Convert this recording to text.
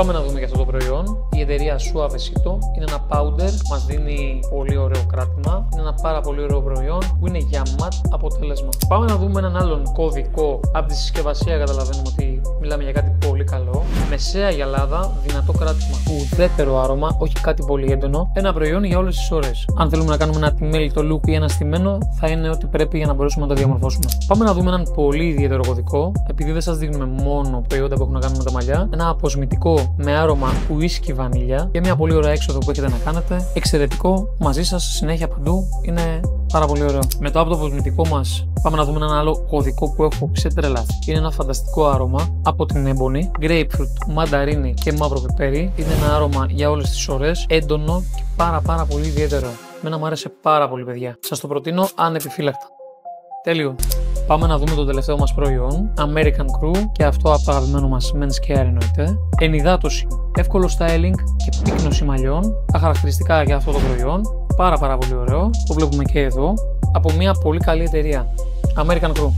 Πάμε να δούμε και αυτό το προϊόν. Η εταιρεία Suavecito είναι ένα powder, μας δίνει πολύ ωραίο κράτημα. Είναι ένα πάρα πολύ ωραίο προϊόν που είναι για ματ αποτέλεσμα. Πάμε να δούμε έναν άλλον κωδικό. Από τη συσκευασία καταλαβαίνουμε ότι μιλάμε για κάτι πολύ καλό. Μεσαία γυαλάδα, δυνατό κράτημα, ουδέτερο άρωμα, όχι κάτι πολύ έντονο. Ένα προϊόν για όλες τις ώρες. Αν θέλουμε να κάνουμε ένα τιμέλιτο look ή ένα στημένο, θα είναι ό,τι πρέπει για να μπορέσουμε να το διαμορφώσουμε. Πάμε να δούμε έναν πολύ ιδιαίτερο κωδικό. Επειδή δεν σας δείχνουμε μόνο προϊόντα που έχουν να κάνουν με τα μαλλιά, ένα αποσμητικό με άρωμα ουίσκι βανίλια για μια πολύ ωραία έξοδο που έχετε να κάνετε. Εξαιρετικό, μαζί σας συνέχεια παντού. Είναι πάρα πολύ ωραίο. Μετά από το αποσμητικό μας, πάμε να δούμε έναν άλλο κωδικό που έχω ξετρελαθεί. Είναι ένα φανταστικό άρωμα από την Ebony. Grapefruit, μανταρίνι και μαύρο πιπέρι. Είναι ένα άρωμα για όλες τις ώρες. Έντονο και πάρα πολύ ιδιαίτερο. Εμένα μου άρεσε πάρα πολύ, παιδιά. Σας το προτείνω ανεπιφύλακτα. Τέλειο. Πάμε να δούμε το τελευταίο μας προϊόν, American Crew, και αυτό από το αγαπημένο μας Men's Care εννοείται. Ενυδάτωση, εύκολο styling και πύκνωση μαλλιών. Τα χαρακτηριστικά για αυτό το προϊόν, πάρα πολύ ωραίο, το βλέπουμε και εδώ, από μια πολύ καλή εταιρεία, American Crew.